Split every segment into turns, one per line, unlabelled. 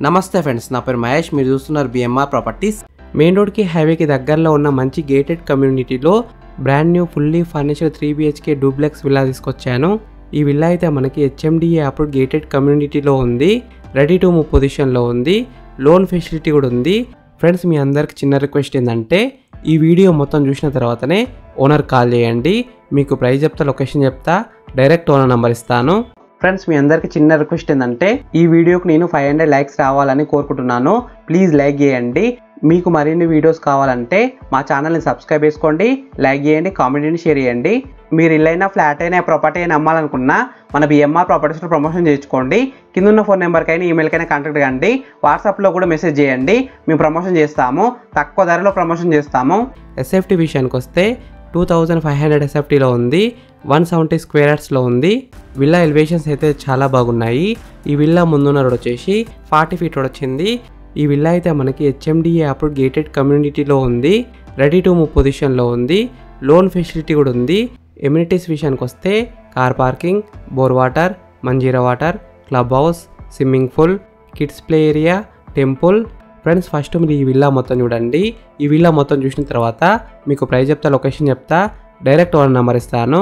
నమస్తే ఫ్రెండ్స్, నా పేరు మహేష్. మీరు చూస్తున్నారు బిఎంఆర్ ప్రాపర్టీస్. మెయిన్ రోడ్కి హైవేకి దగ్గరలో ఉన్న మంచి గేటెడ్ కమ్యూనిటీలో brand new fully furniture 3BHK duplex villa తీసుకొచ్చాను. ఈ విల్లా అయితే మనకి HMDA అప్రూవ్డ్ గేటెడ్ కమ్యూనిటీలో ఉంది. రెడీ టు మూవ్ పొజిషన్లో ఉంది. లోన్ ఫెసిలిటీ కూడా ఉంది. ఫ్రెండ్స్, మీ అందరికి చిన్న రిక్వెస్ట్ ఏంటంటే ఈ వీడియో మొత్తం చూసిన తర్వాతనే ఓనర్ కాల్ చేయండి. మీకు ప్రైస్ చెప్తా, లొకేషన్ చెప్తా, డైరెక్ట్ ఓనర్ నెంబర్ ఇస్తాను. ఫ్రెండ్స్, మీ అందరికి చిన్న రిక్వెస్ట్ ఏంటంటే ఈ వీడియోకి నేను 500 లైక్స్ రావాలని కోరుకుంటున్నాను. ప్లీజ్ లైక్ చేయండి. మీకు మరిన్ని వీడియోస్ కావాలంటే మా ఛానల్ని సబ్స్క్రైబ్ చేసుకోండి, లైక్ చేయండి, కామెంట్ని షేర్ చేయండి. మీరు ఇల్లైనా ఫ్లాట్ అయినా ప్రాపర్టీ అయినా అమ్మాలనుకున్నా మన బిఎంఆర్ ప్రాపర్టీస్లో ప్రమోషన్ చేయించుకోండి. కింద ఉన్న ఫోన్ నెంబర్కైనా ఈమెయిల్కైనా కాంటాక్ట్ కండి. వాట్సాప్లో కూడా మెసేజ్ చేయండి. మేము ప్రమోషన్ చేస్తాము, తక్కువ ధరలో ప్రమోషన్ చేస్తాము. ఎస్ఎఫ్టీ విషయానికి వస్తే 2500 ఎస్ఎఫ్టీలో ఉంది. 170 స్క్వేర్ యార్డ్స్లో ఉంది. విల్లా ఎలివేషన్స్ అయితే చాలా బాగున్నాయి. ఈ విల్లా ముందున్న రోడ్ వచ్చేసి 40 ఫీట్ రోడ్ వచ్చింది. ఈ విల్లా అయితే మనకి HMDA అప్రూవ్డ్ గేటెడ్ కమ్యూనిటీలో ఉంది. రెడీ టు మూవ్ పొజిషన్లో ఉంది. లోన్ ఫెసిలిటీ కూడా ఉంది. ఎమ్యూనిటీస్ విషయానికి వస్తే car parking, bore water, Manjira water, club house, swimming pool, kids play area, temple. Friends, first మీరు ఈ విల్లా మొత్తం చూడండి. ఈ విల్లా మొత్తం చూసిన తర్వాత మీకు ప్రైస్ చెప్తా, లొకేషన్ చెప్తా, డైరెక్ట్ ఓనర్ నెంబర్ ఇస్తాను.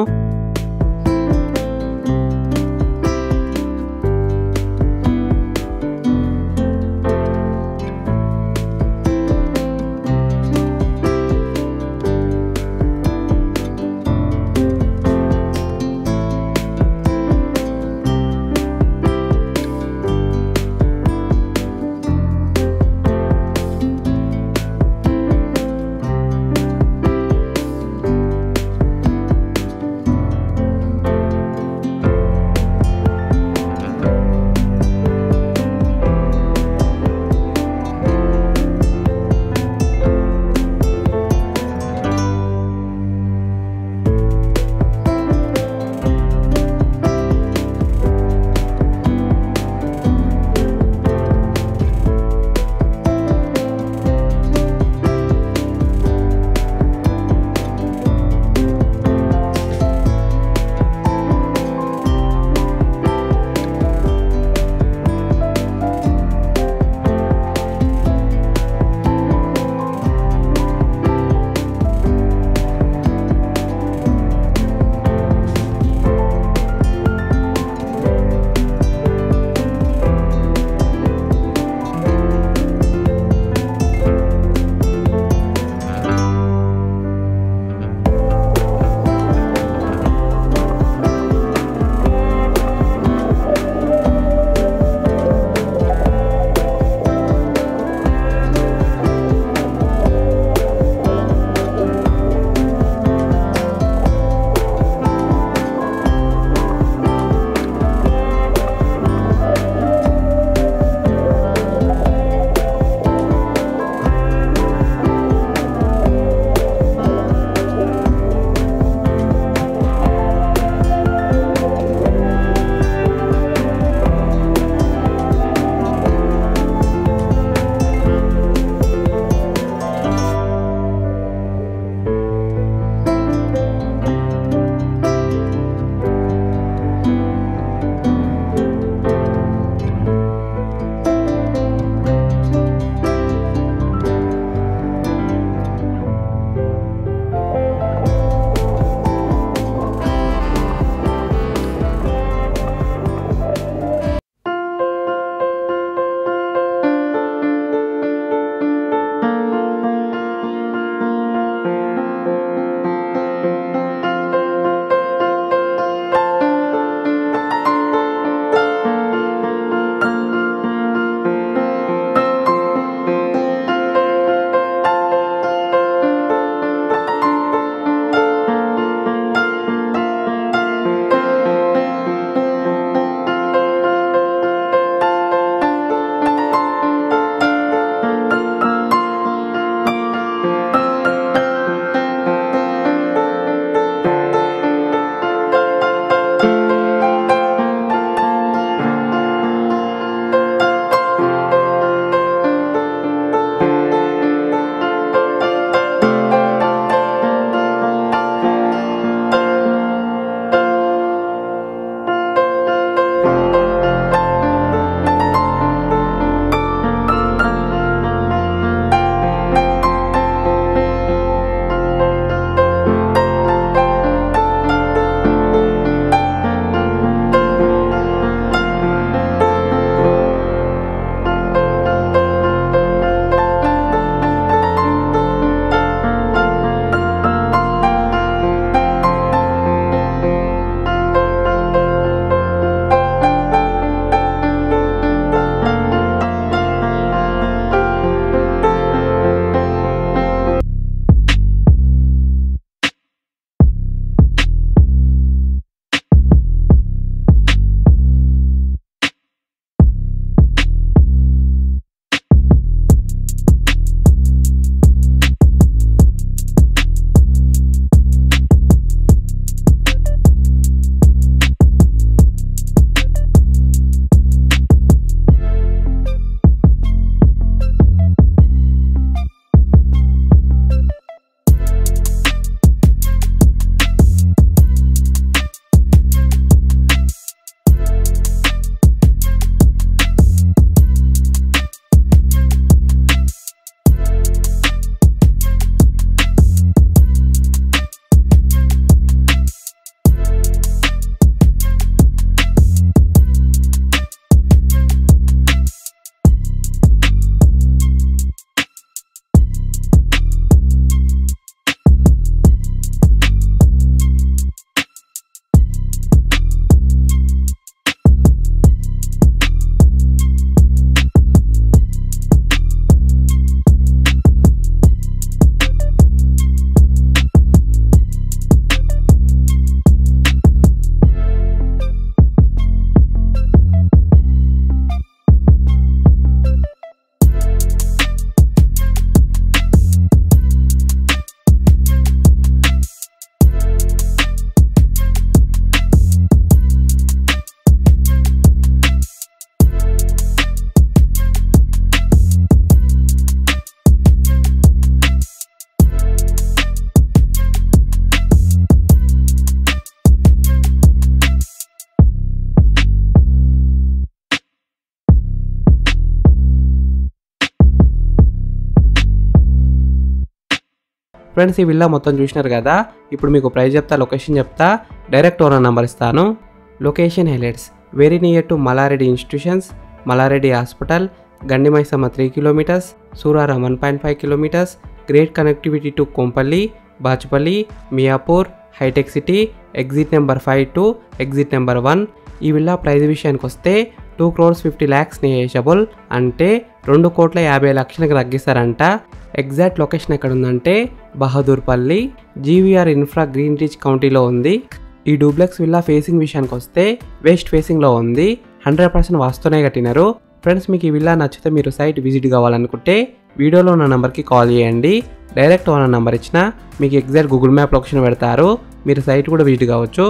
ఫ్రెండ్స్ ఈ విల్లా మొత్తం చూసినారు కదా, ఇప్పుడు మీకు ప్రైస్ చెప్తా, లొకేషన్ చెప్తా, డైరెక్ట్ ఓనర్ నెంబర్ ఇస్తాను. Location highlights: very near to Malla Reddy institutions, Malla Reddy hospital, Gandimaisamma 3 kilometres, Suraram 1.5 kilometres, great connectivity to Kompally, Bachupally, Miyapur, hitech city, exit number 5 to exit number 1. ఈ విల్లా ప్రైస్ విషయానికి వస్తే 2,50,00,000 నెగోషియబుల్, అంటే 2,50,00,000కి తగ్గిస్తారంట. ఎగ్జాక్ట్ లొకేషన్ ఎక్కడ ఉందంటే Bahadurpally, GVR infra green rich కౌంటీలో ఉంది. ఈ డూప్లెక్స్ విల్లా ఫేసింగ్ విషయానికి వస్తే వెస్ట్ ఫేసింగ్లో ఉంది. 100% వాస్తునే కట్టినారు. ఫ్రెండ్స్ మీకు ఈ విల్లా నచ్చితే మీరు సైట్ విజిట్ కావాలనుకుంటే వీడియోలో ఉన్న నెంబర్కి కాల్ చేయండి. డైరెక్ట్ ఓనర్ నెంబర్ ఇచ్చిన మీకు ఎగ్జాక్ట్ గూగుల్ మ్యాప్ లొకేషన్ పెడతారు, మీరు సైట్ కూడా విజిట్ కావచ్చు.